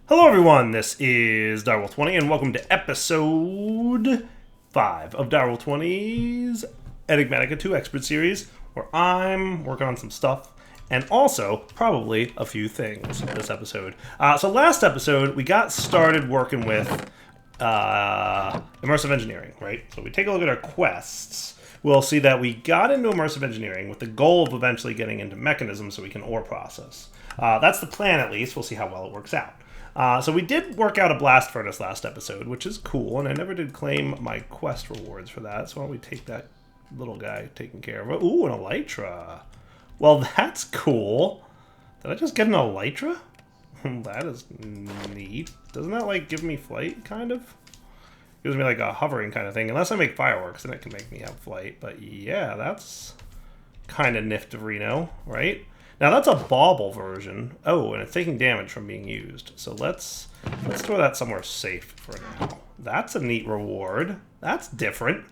Hello everyone, this is Waterwheel20 and welcome to episode 5 of Waterwheel20's Enigmatica 2 Expert Series, where I'm working on some stuff and also probably a few things this episode. So last episode we got started working with Immersive Engineering, right? So we take a look at our quests. We'll see that we got into Immersive Engineering with the goal of eventually getting into Mechanism so we can ore process. That's the plan at least. We'll see how well it works out. So we did work out a blast furnace last episode, which is cool, and I never did claim my quest rewards for that, so why don't we take that little guy taken care of. Ooh, an elytra. Well, that's cool. Did I just get an elytra? That is neat. Doesn't that, like, give me flight, kind of? Gives me, like, a hovering kind of thing. Unless I make fireworks, then it can make me have flight. But, yeah, that's kind of niftarino, right? Now, that's a bauble version. Oh, and it's taking damage from being used. So let's throw that somewhere safe for now. That's a neat reward. That's different.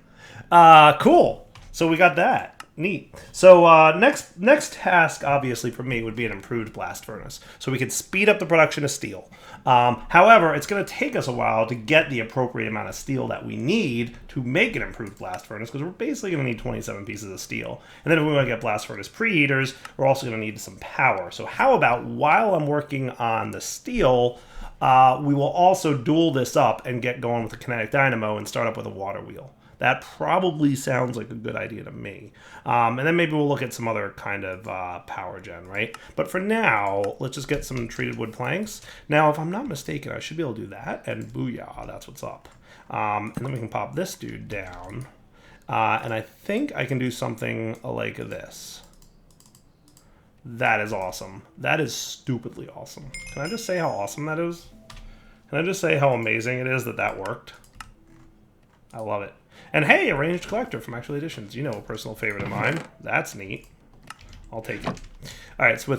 Cool. So we got that. Neat. So next task, obviously, for me would be an improved blast furnace. So we could speed up the production of steel. However, it's going to take us a while to get the appropriate amount of steel that we need to make an improved blast furnace, because we're basically going to need 27 pieces of steel. And then if we want to get blast furnace preheaters, we're also going to need some power. So how about while I'm working on the steel, we will also dual this up and get going with the kinetic dynamo and start up with a water wheel. That probably sounds like a good idea to me. And then maybe we'll look at some other kind of power gen, right? But for now, let's just get some treated wood planks. Now, if I'm not mistaken, I should be able to do that, and booyah, that's what's up. And then we can pop this dude down. And I think I can do something like this. That is awesome. That is stupidly awesome. Can I just say how awesome that is? Can I just say how amazing it is that that worked? I love it. And hey, a ranged collector from Actual Editions. You know, a personal favorite of mine. That's neat. I'll take it. All right, so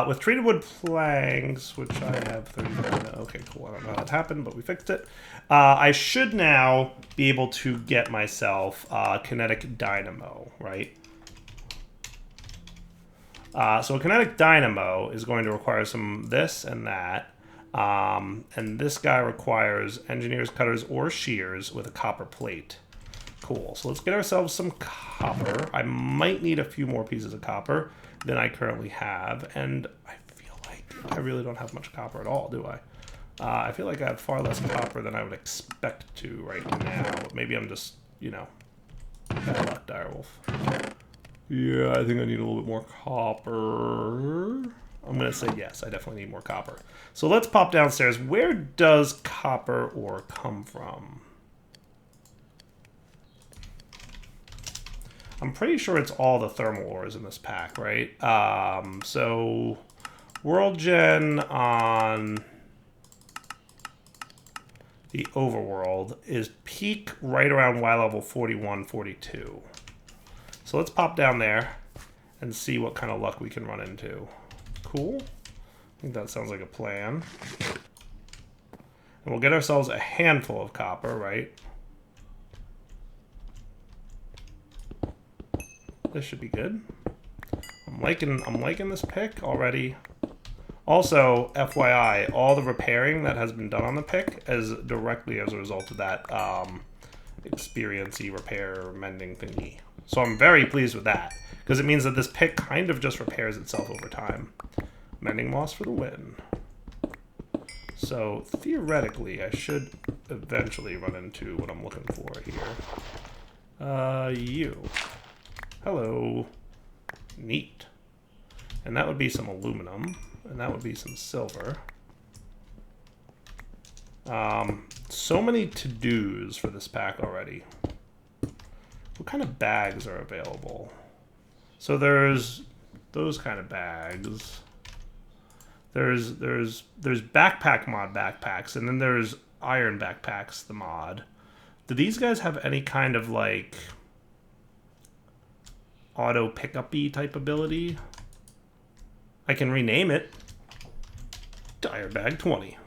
with treated wood planks, which I have 35. Okay, cool. I don't know how that happened, but we fixed it. I should now be able to get myself kinetic dynamo, right? So a kinetic dynamo is going to require some this and that. And this guy requires engineer's cutters or shears with a copper plate. Cool. So let's get ourselves some copper. I might need a few more pieces of copper than I currently have. And I feel like I really don't have much copper at all, do I? I feel like I have far less copper than I would expect to right now. But maybe I'm just, you know, bad luck, Direwolf. Yeah, I think I need a little bit more copper. I'm going to say yes, I definitely need more copper. So let's pop downstairs. Where does copper ore come from? I'm pretty sure it's all the thermal ores in this pack, right? So World Gen on the Overworld is peak right around Y level 41, 42. So let's pop down there and see what kind of luck we can run into. Cool. I think that sounds like a plan. And we'll get ourselves a handful of copper, right? This should be good. I'm liking this pick already. Also, FYI, all the repairing that has been done on the pick is directly as a result of that experience-y repair mending thingy. So I'm very pleased with that, because it means that this pick kind of just repairs itself over time. Mending moss for the win. So theoretically, I should eventually run into what I'm looking for here. You. Hello. Neat. And that would be some aluminum, and that would be some silver. So many to-dos for this pack already. What kind of bags are available? So there's those kind of bags. There's backpack mod backpacks, and then there's iron backpacks, the mod. Do these guys have any kind of, like, auto pickup-y type ability? I can rename it. Tire Bag 20.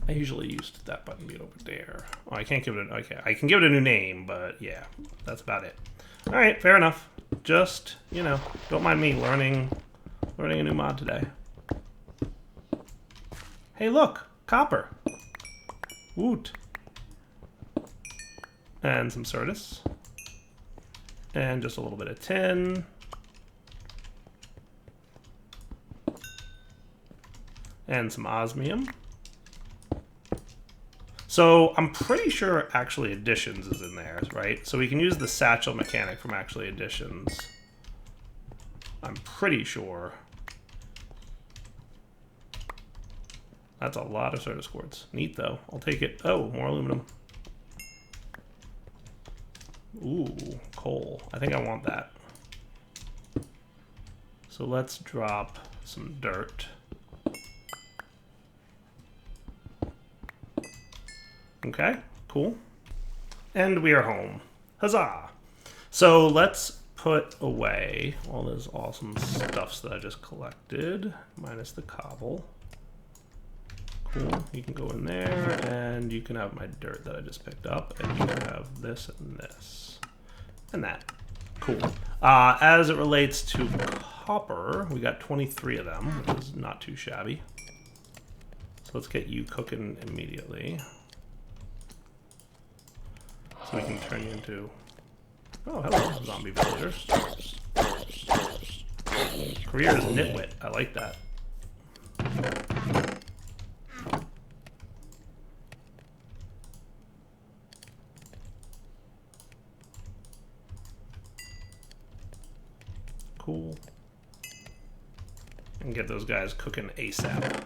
I usually used that button being over there. Oh, I can't give it okay. I can give it a new name, but yeah, that's about it. All right, fair enough. Just, you know, don't mind me learning Learning a new mod today. Hey, look! Copper! Woot! And some Certus. And just a little bit of tin. And some osmium. So I'm pretty sure actually additions is in there, right? So we can use the satchel mechanic from actually additions. I'm pretty sure. That's a lot of Certus quartz. Neat though. I'll take it. Oh, more aluminum. Ooh, coal. I think I want that. So let's drop some dirt. Okay, cool. And we are home. Huzzah! So let's put away all those awesome stuffs that I just collected, minus the cobble. Cool. You can go in there, and you can have my dirt that I just picked up, and you can have this and this. And that. Cool. As it relates to copper, we got 23 of them, which is not too shabby. So let's get you cooking immediately. So we can turn you into... Oh, hello, zombie villagers. Career is nitwit. I like that. Cool. And get those guys cooking ASAP.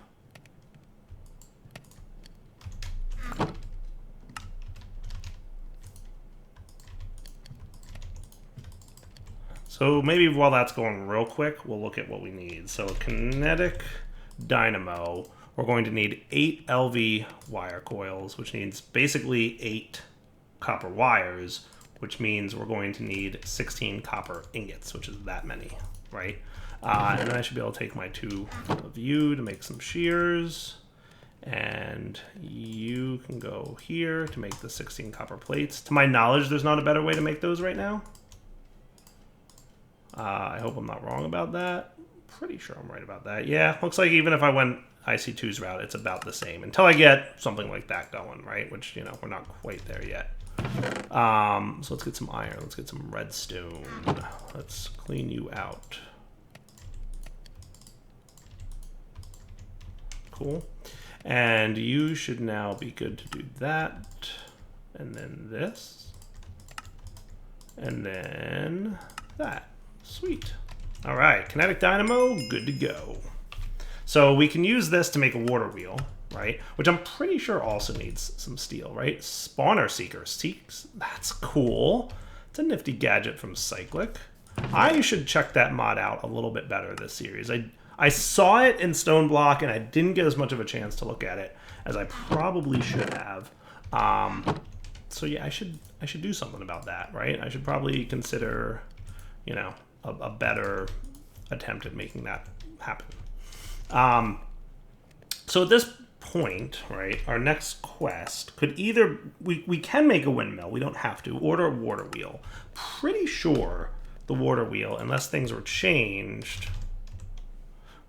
So maybe while that's going real quick, we'll look at what we need. So kinetic dynamo, we're going to need 8 LV wire coils, which means basically 8 copper wires, which means we're going to need 16 copper ingots, which is that many, right? And then I should be able to take my 2 of you to make some shears, and you can go here to make the 16 copper plates. To my knowledge, there's not a better way to make those right now. I hope I'm not wrong about that. Pretty sure I'm right about that. Yeah, looks like even if I went IC2's route, it's about the same until I get something like that going, right? Which, you know, we're not quite there yet. So let's get some iron. Let's get some redstone. Let's clean you out. Cool. And you should now be good to do that. And then this. And then that. Sweet. All right, kinetic dynamo, good to go. So we can use this to make a water wheel, right? Which I'm pretty sure also needs some steel, right? Spawner seeker. That's cool. It's a nifty gadget from Cyclic. I should check that mod out a little bit better this series. I saw it in Stone Block and I didn't get as much of a chance to look at it as I probably should have. So yeah, I should do something about that, right? I should probably consider, you know, a better attempt at making that happen. So at this point, right, our next quest could either, we can make a windmill, we don't have to, or a water wheel. Pretty sure the water wheel, unless things were changed,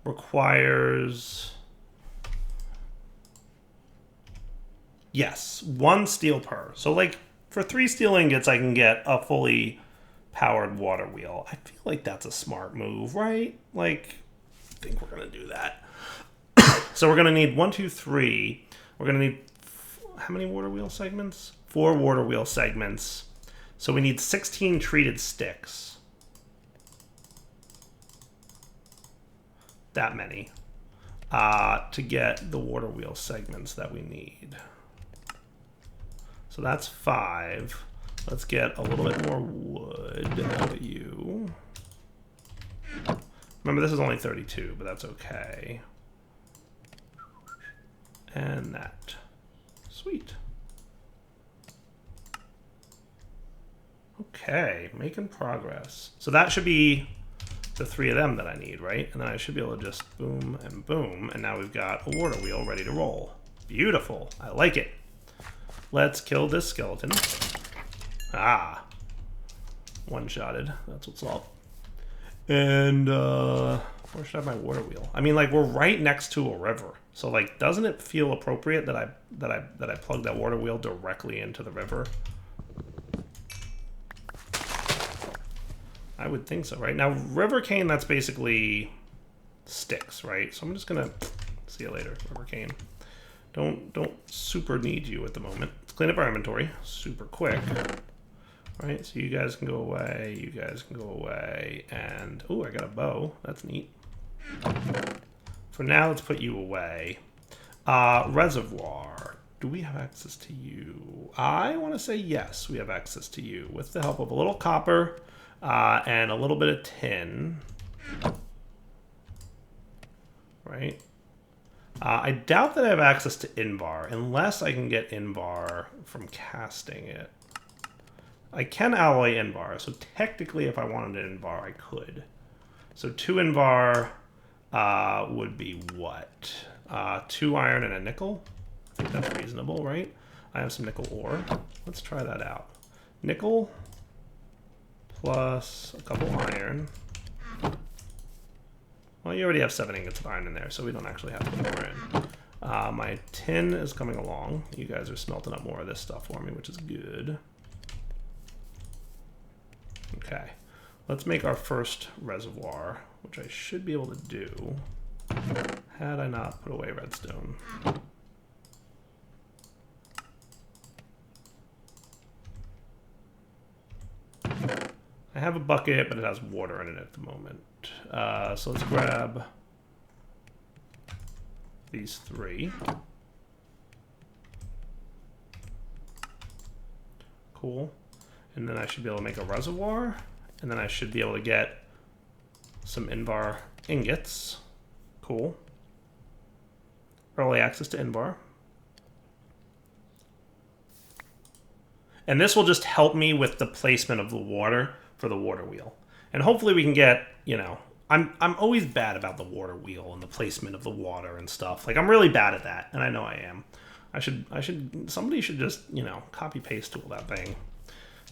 requires, yes, 1 steel per. So like for 3 steel ingots, I can get a fully powered water wheel. I feel like that's a smart move, right? Like, I think we're gonna do that. So we're gonna need 1, 2, 3. We're gonna need how many water wheel segments? 4 water wheel segments. So we need 16 treated sticks. That many to get the water wheel segments that we need. So that's 5. Let's get a little bit more wood out of you. Remember, this is only 32, but that's okay. And that. Sweet. Okay, making progress. So that should be the 3 of them that I need, right? And then I should be able to just boom and boom, and now we've got a water wheel ready to roll. Beautiful. I like it. Let's kill this skeleton. One-shotted. That's what's up. And Where should I have my water wheel? I mean, like, we're right next to a river. So, like, doesn't it feel appropriate that I plug that water wheel directly into the river? I would think so, right? Now, river cane, that's basically sticks, right? So I'm just gonna see you later, river cane. Don't super need you at the moment. Let's clean up our inventory super quick. All right, so you guys can go away, you guys can go away, and oh, I got a bow. That's neat. For now, let's put you away. Reservoir. Do we have access to you? I want to say yes, we have access to you with the help of a little copper and a little bit of tin. Right? I doubt that I have access to Invar, unless I can get Invar from casting it. I can alloy Invar, so technically if I wanted an Invar, I could. So 2 Invar would be what? 2 iron and a nickel? I think that's reasonable, right? I have some nickel ore. Let's try that out. Nickel plus a couple iron. Well, you already have 7 ingots of iron in there, so we don't actually have to put more in. My tin is coming along. You guys are smelting up more of this stuff for me, which is good. Okay, let's make our first reservoir, which I should be able to do had I not put away redstone. I have a bucket, but it has water in it at the moment. So let's grab these 3. Cool. And then I should be able to make a reservoir. And then I should be able to get some Invar ingots. Cool. Early access to Invar. And this will just help me with the placement of the water for the water wheel. And hopefully we can get, you know, I'm always bad about the water wheel and the placement of the water and stuff. Like, I'm really bad at that, and I know I am. Somebody should just, you know, copy paste tool that thing.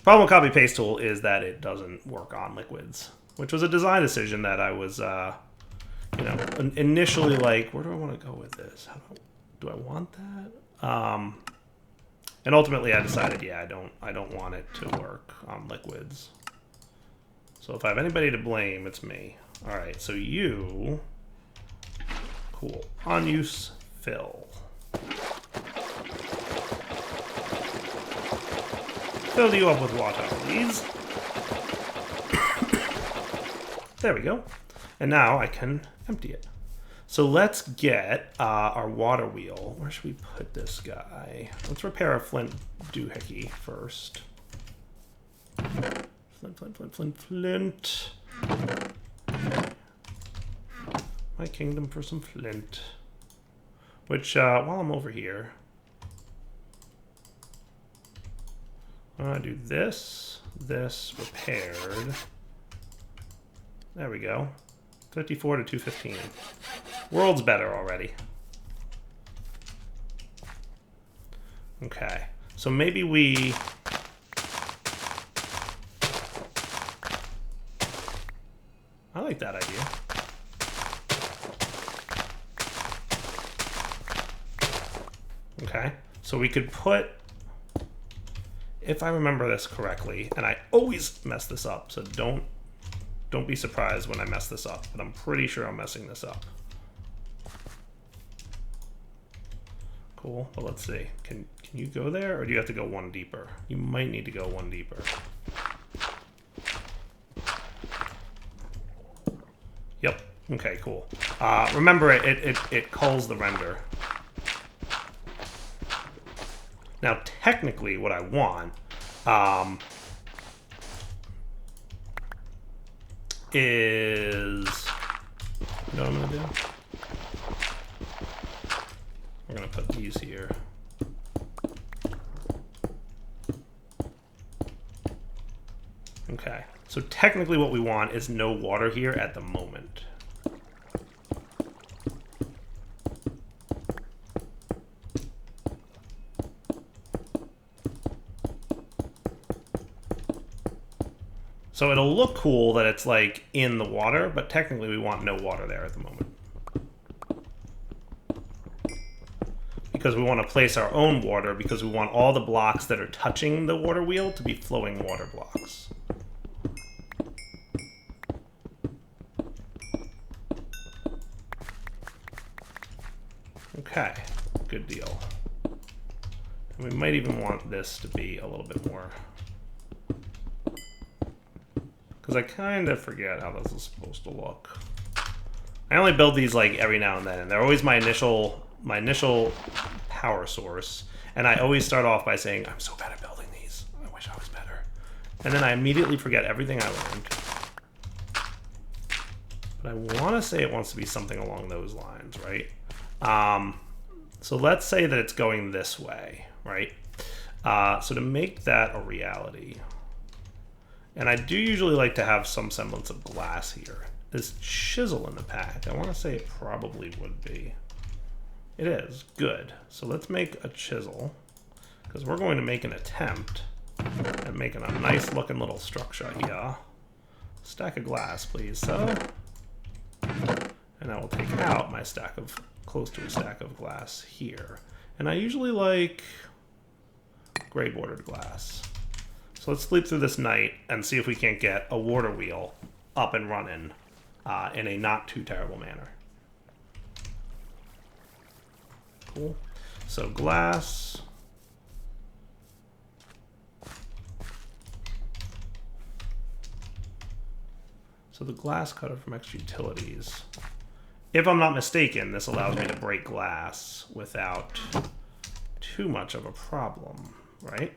Problem with copy paste tool is that it doesn't work on liquids, which was a design decision that I was, you know, initially like, where do I want to go with this? Do I want that? And ultimately I decided, yeah, I don't want it to work on liquids. So if I have anybody to blame, it's me. All right, so you, cool. On use, fill. Fill you up with water, please. There we go. And now I can empty it. So let's get our water wheel. Where should we put this guy? Let's repair our flint doohickey first. Flint. My kingdom for some flint. Which, while I'm over here, I'm gonna do this, repaired. There we go. 54 to 215. World's better already. Okay, so maybe we... I like that idea. Okay, so we could put, if I remember this correctly, and I always mess this up, so don't be surprised when I mess this up, but I'm pretty sure I'm messing this up. Cool, but let's see. Can you go there, or do you have to go 1 deeper? You might need to go 1 deeper. Yep. Okay, cool. Remember, it culls the render. Now, technically, what I want is... You know what I'm going to do? We're going to put these here. Okay. So technically what we want is no water here at the moment. So it'll look cool that it's like in the water, but technically we want no water there at the moment. Because we want to place our own water, because we want all the blocks that are touching the water wheel to be flowing water blocks. Okay, good deal. And we might even want this to be a little bit more, because I kind of forget how this is supposed to look. I only build these like every now and then, and they're always my initial power source. And I always start off by saying, I'm so bad at building these. I wish I was better. And then I immediately forget everything I learned. But I want to say it wants to be something along those lines, right? So let's say that it's going this way, right? So to make that a reality, and I do usually like to have some semblance of glass here. Is chisel in the pack? I want to say it probably would be. It is. Good. So let's make a chisel, because we're going to make an attempt at making a nice looking little structure here. Stack of glass, please. So, and I will take out my stack of, close to a stack of glass here. And I usually like gray bordered glass. So let's sleep through this night and see if we can't get a water wheel up and running in a not too terrible manner. Cool. So glass. So the glass cutter from Extra Utilities. If I'm not mistaken, this allows me to break glass without too much of a problem, right?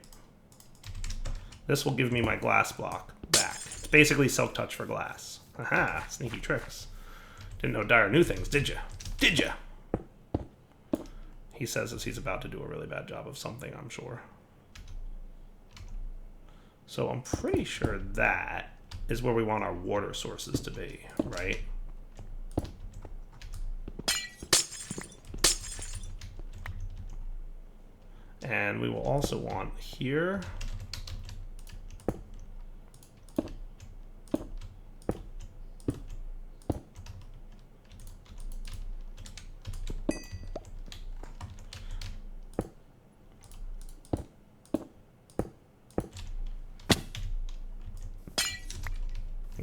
This will give me my glass block back. It's basically self-touch for glass. Aha, sneaky tricks. Didn't know Dyer knew things, did ya? Did ya? He says as he's about to do a really bad job of something, I'm sure. So I'm pretty sure that is where we want our water sources to be, right? And we will also want here.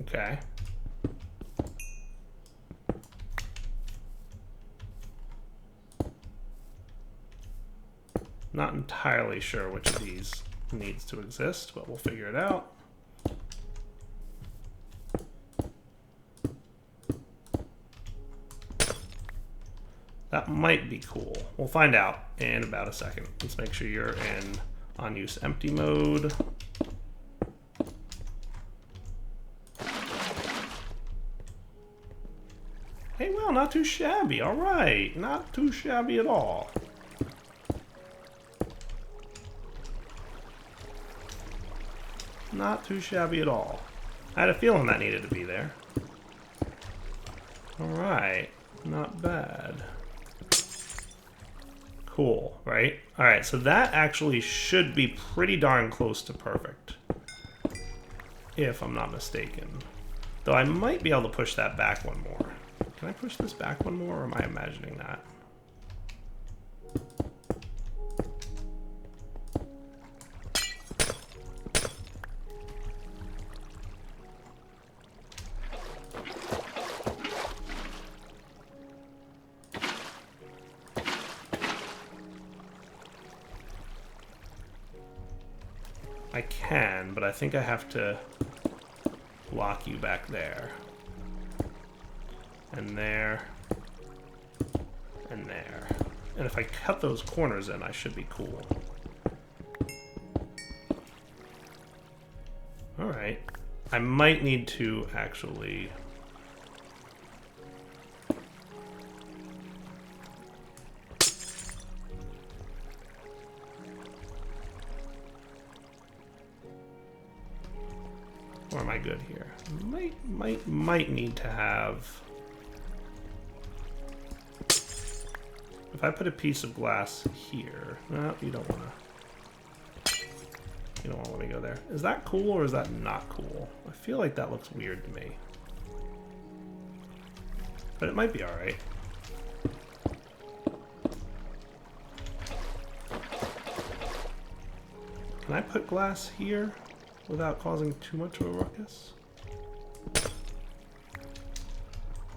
Okay. Not entirely sure which of these needs to exist, but we'll figure it out. That might be cool. We'll find out in about a second. Let's make sure you're in on use empty mode. Hey, well, not too shabby. All right, not too shabby at all. Not too shabby at all. I had a feeling that needed to be there. All right, not bad. Cool, right? All right, so that actually should be pretty darn close to perfect, if I'm not mistaken. Though I might be able to push that back one more. Can I push this back one more, or am I imagining that? I can, but I think I have to lock you back there. And there. And there. And if I cut those corners in, I should be cool. Alright. I might need to actually... Or am I good here? Might need to have... If I put a piece of glass here... No, you don't want to... You don't want to let me go there. Is that cool or is that not cool? I feel like that looks weird to me. But it might be alright. Can I put glass here without causing too much of a ruckus?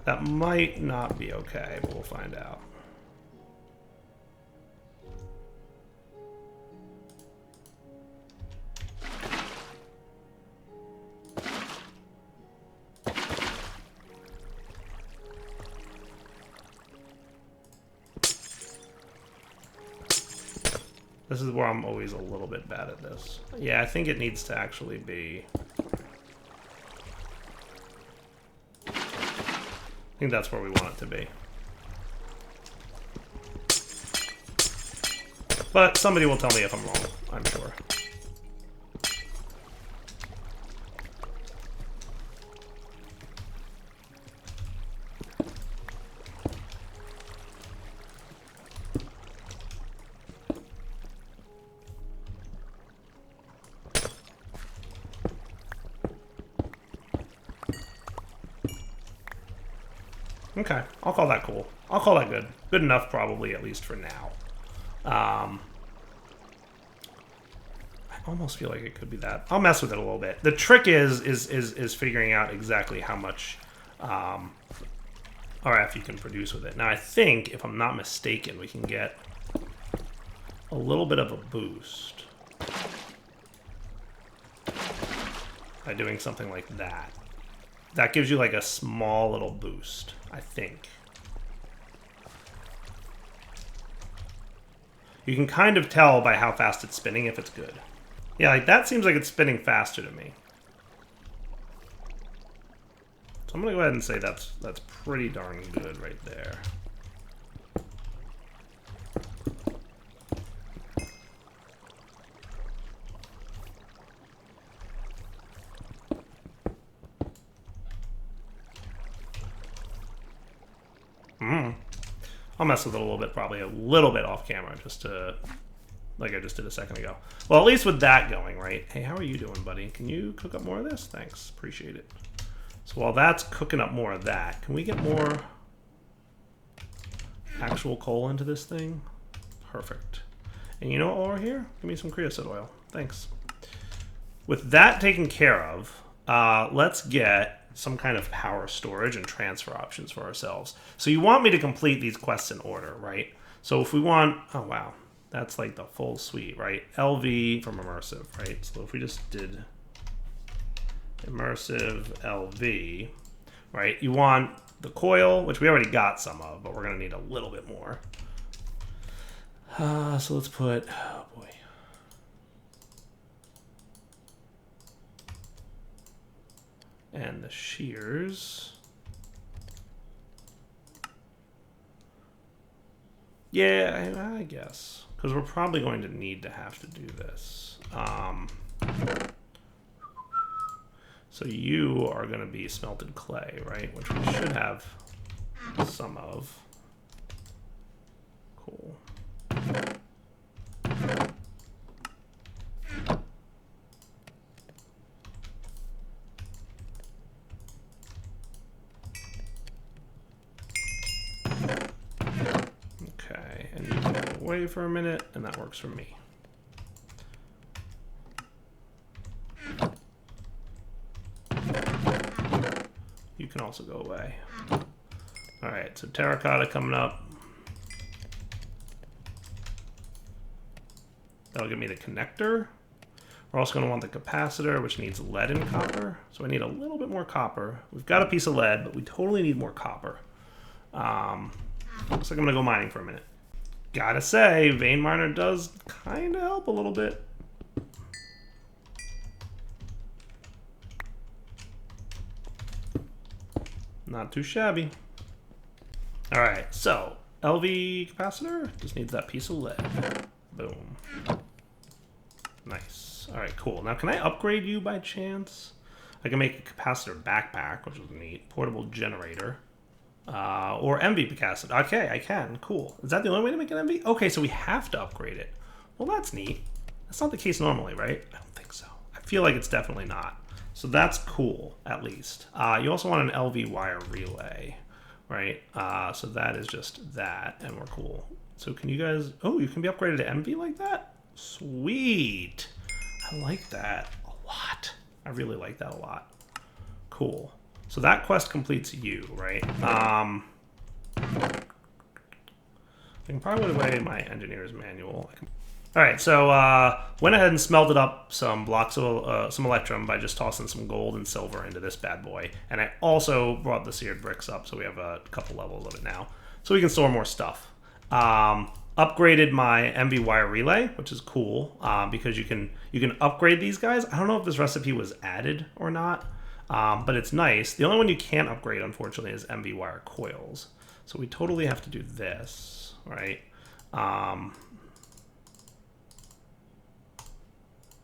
That might not be okay, but we'll find out. This is where I'm always a little bit bad at this. Yeah, I think it needs to actually be... I think that's where we want it to be. But somebody will tell me if I'm wrong, I'm sure. Okay, I'll call that cool. I'll call that good. Good enough, probably, at least for now. I almost feel like it could be that. I'll mess with it a little bit. The trick is figuring out exactly how much RF you can produce with it. Now, I think, if I'm not mistaken, we can get a little bit of a boost by doing something like that. That gives you like a small little boost, I think. You can kind of tell by how fast it's spinning if it's good. Yeah, like that seems like it's spinning faster to me. So I'm gonna go ahead and say that's pretty darn good right there. I'll mess with it a little bit, probably a little bit off camera, just to, like I just did a second ago. Well, at least with that going, right? Hey, how are you doing, buddy? Can you cook up more of this? Thanks, appreciate it. So while that's cooking up more of that, can we get more actual coal into this thing? Perfect. And you know what, while we're here? Give me some creosote oil. Thanks. With that taken care of, let's get some kind of power storage and transfer options for ourselves. So you want me to complete these quests in order, right? So if we want, oh wow, that's like the full suite, right? LV from Immersive, right? So if we just did Immersive LV, right? You want the coil, which we already got some of, but we're gonna need a little bit more. So let's put, oh boy. And the shears. Yeah, I guess. Because we're probably going to need to have to do this. So you are going to be smelted clay, right? Which we should have some of. Cool. Okay, and you can go away for a minute, and that works for me. You can also go away. All right, so terracotta coming up. That'll give me the connector. We're also going to want the capacitor, which needs lead and copper. So I need a little bit more copper. We've got a piece of lead, but we totally need more copper. Looks like I'm going to go mining for a minute. Gotta say, vein miner does kind of help a little bit. Not too shabby. All right, so LV capacitor just needs that piece of lead. Boom. Nice. All right, cool. Now, can I upgrade you by chance? I can make a capacitor backpack, which is neat. Portable generator. Or MV capacitor. Okay, I can. Cool. Is that the only way to make an MV? Okay, so we have to upgrade it. Well, that's neat. That's not the case normally, right? I don't think so. I feel like it's definitely not. So that's cool, at least. You also want an LV wire relay, right? So that is just that, and we're cool. So can you guys... Oh, you can be upgraded to MV like that? Sweet. I like that a lot. I really like that a lot. Cool. So that quest completes you, right? I can probably put away my engineer's manual. All right, so went ahead and smelted up some blocks of some electrum by just tossing some gold and silver into this bad boy. And I also brought the seared bricks up, so we have a couple levels of it now. So we can store more stuff. Upgraded my MV wire relay, which is cool because you can upgrade these guys. I don't know if this recipe was added or not, but it's nice. The only one you can't upgrade, unfortunately, is MV wire coils. So we totally have to do this, right?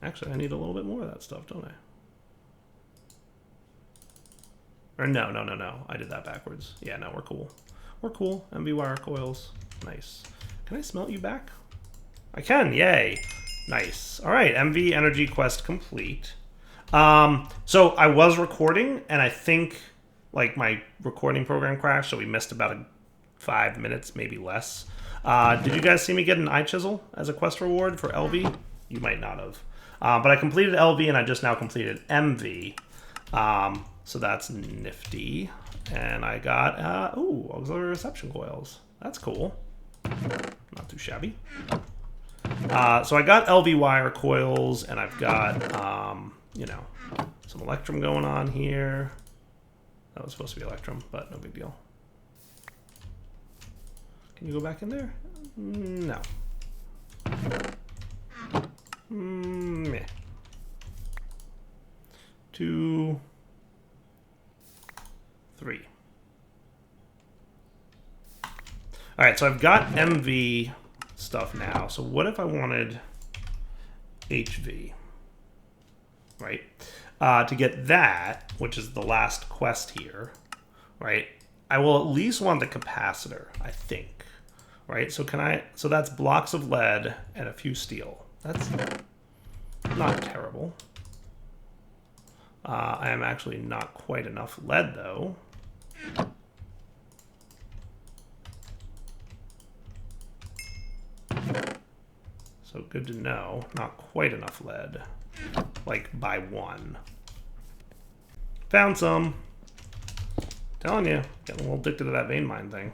Actually, I need a little bit more of that stuff, don't I? Or no. I did that backwards. Yeah, no, we're cool. We're cool. MV wire coils. Nice. Can I smelt you back? I can, yay. Nice. All right, MV energy quest complete. So I was recording, and I think like my recording program crashed, so we missed about 5 minutes, maybe less. Did you guys see me get an eye chisel as a quest reward for LV? You might not have. But I completed LV, and I just now completed MV. So that's nifty. And I got, auxiliary reception coils. That's cool. Not too shabby. So I got LV wire coils, and I've got, you know, some electrum going on here. That was supposed to be electrum, but no big deal. Can you go back in there? No. Meh. 2, 3. All right, so I've got MV stuff now. So what if I wanted HV, right? To get that, which is the last quest here, right? I will at least want the capacitor, I think, right? So so that's blocks of lead and a few steel. That's not terrible. I am actually not quite enough lead, though. So good to know. Not quite enough lead. Like, by 1. Found some. Telling you, getting a little addicted to that vein mine thing.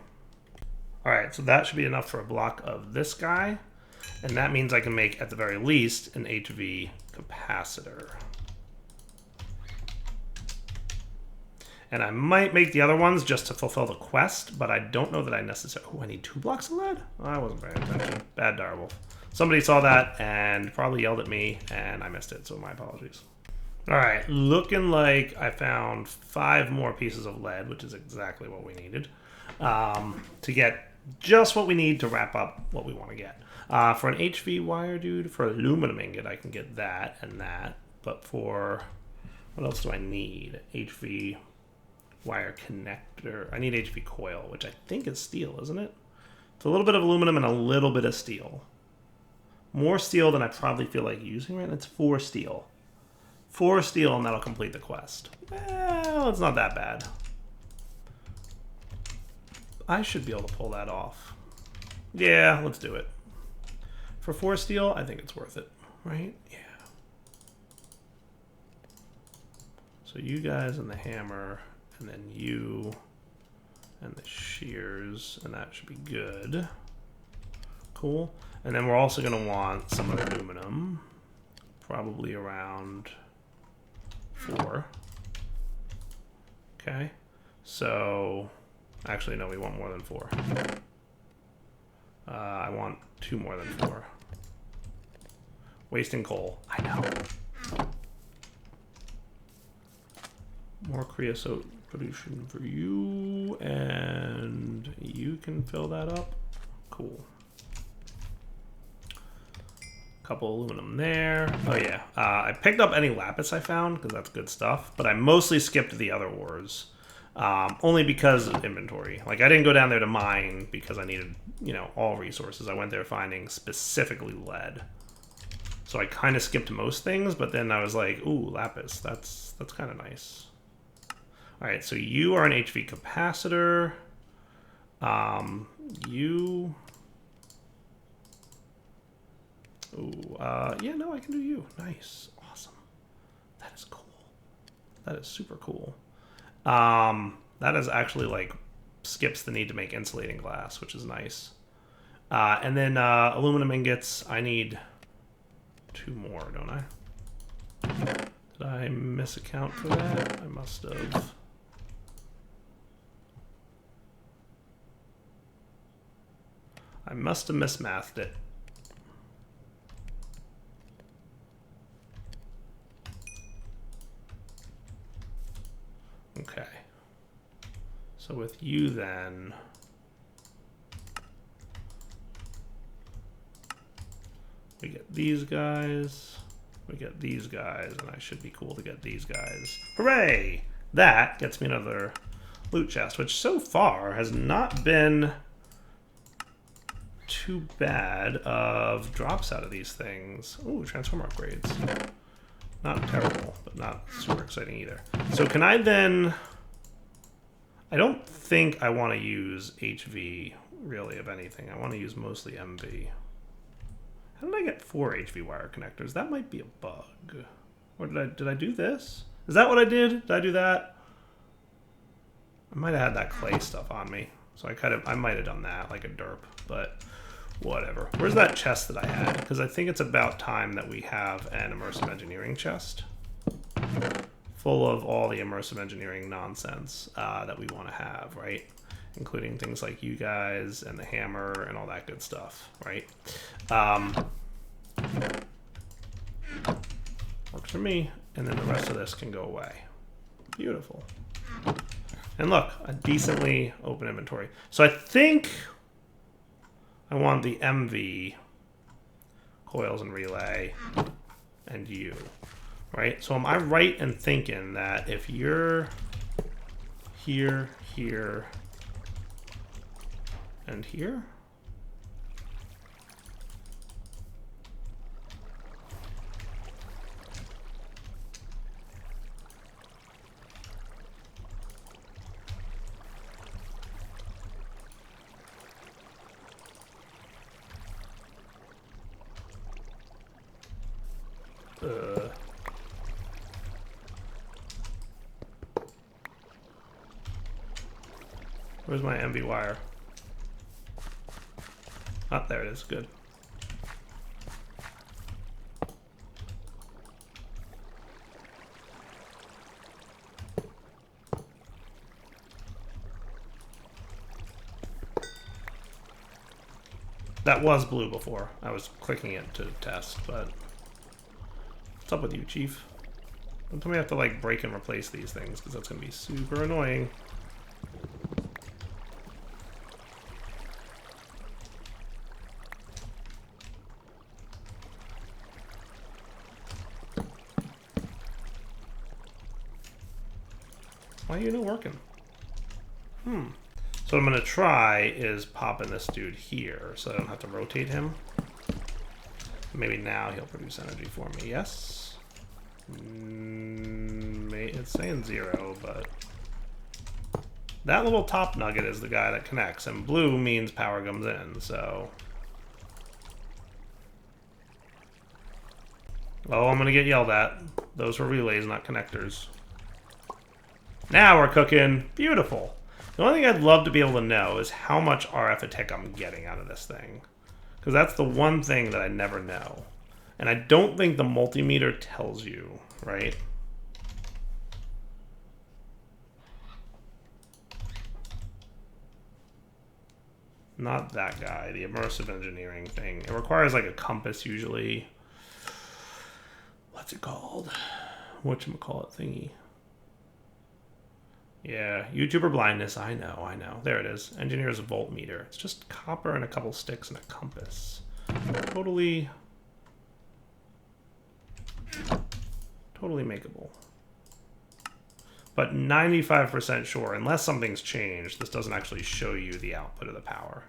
Alright, so that should be enough for a block of this guy. And that means I can make, at the very least, an HV capacitor. And I might make the other ones just to fulfill the quest, but I don't know that I necessarily... Oh, I need 2 blocks of lead? Oh, I wasn't paying attention. Bad direwolf. Somebody saw that and probably yelled at me, and I missed it, so my apologies. Alright, looking like I found 5 more pieces of lead, which is exactly what we needed, to get just what we need to wrap up what we want to get. For an HV wire, dude, for aluminum ingot, I can get that and that, but for... What else do I need? HV... wire connector. I need HV coil, which I think is steel, isn't it? It's a little bit of aluminum and a little bit of steel. More steel than I probably feel like using, right? That's 4 steel. 4 steel, and that'll complete the quest. Well, it's not that bad. I should be able to pull that off. Yeah, let's do it. For 4 steel, I think it's worth it, right? Yeah. So you guys and the hammer... and then you and the shears, and that should be good. Cool. And then we're also going to want some aluminum, probably around 4. Okay. So, actually, no, we want more than 4. I want 2 more than 4. Wasting coal. I know. More creosote production for you, and you can fill that up. Cool. Couple aluminum there. Oh yeah, I picked up any lapis I found because that's good stuff, but I mostly skipped the other ores, only because of inventory. Like I didn't go down there to mine because I needed, you know, all resources. I went there finding specifically lead. So I kind of skipped most things, but then I was like, ooh, lapis, that's kind of nice. All right, so you are an HV capacitor. You... Ooh, yeah, no, I can do you. Nice, awesome. That is cool. That is super cool. That is actually like skips the need to make insulating glass, which is nice. And then aluminum ingots, I need 2 more, don't I? Did I misaccount for that? I must have. I must have mismathed it. Okay. So with you then, we get these guys, we get these guys, and I should be cool to get these guys. Hooray! That gets me another loot chest, which so far has not been too bad of drops out of these things. Ooh, transformer upgrades. Not terrible, but not super exciting either. So can I then... I don't think I want to use HV, really, of anything. I want to use mostly MV. How did I get 4 HV wire connectors? That might be a bug. Or did I do this? Is that what I did? Did I do that? I might have had that clay stuff on me. So I might have done that like a derp, but whatever. Where's that chest that I had? Because I think it's about time that we have an immersive engineering chest full of all the immersive engineering nonsense that we want to have, right? Including things like you guys and the hammer and all that good stuff, right? Works for me, and then the rest of this can go away. Beautiful. And look, a decently open inventory. So I think I want the MV, coils and relay, and you. Right? So am I right in thinking that if you're here, here, and here? Where's my MV wire? Ah, there it is. Good. That was blue before. I was clicking it to test, but... What's up with you, Chief? Don't tell me I have to, like, break and replace these things, because that's going to be super annoying. Why are you not working? So what I'm going to try is popping this dude here so I don't have to rotate him. Maybe now he'll produce energy for me. Yes? It's saying 0, but... That little top nugget is the guy that connects, and blue means power comes in, so... Oh, I'm going to get yelled at. Those were relays, not connectors. Now we're cooking. Beautiful. The only thing I'd love to be able to know is how much RF a tick I'm getting out of this thing. Because that's the one thing that I never know. And I don't think the multimeter tells you, right? Not that guy, the immersive engineering thing. It requires like a compass usually. What's it called? Whatchamacallit thingy. Yeah, YouTuber blindness, I know. There it is. Engineer's voltmeter. It's just copper and a couple sticks and a compass. Totally makeable. But 95% sure, unless something's changed, this doesn't actually show you the output of the power.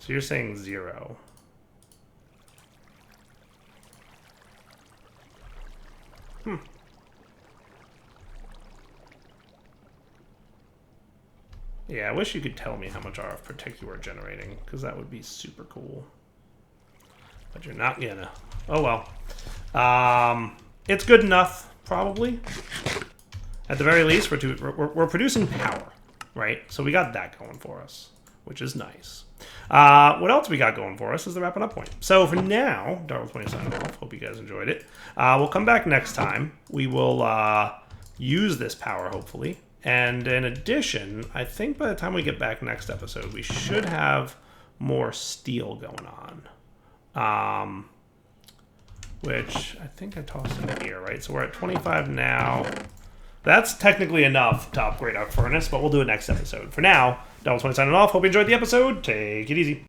So you're saying 0. Yeah, I wish you could tell me how much RF per tick you are generating, because that would be super cool. But you're not gonna. Oh well. It's good enough, probably. At the very least, we're producing power, right? So we got that going for us, which is nice. What else we got going for us is the wrapping up point. So for now, Darwin20 signing off. Hope you guys enjoyed it. We'll come back next time. We will use this power, hopefully. And in addition, I think by the time we get back next episode, we should have more steel going on. Which I think I tossed in here, right? So we're at 25 now. That's technically enough to upgrade our furnace, but we'll do it next episode. For now, Darwin20 signing off. Hope you enjoyed the episode. Take it easy.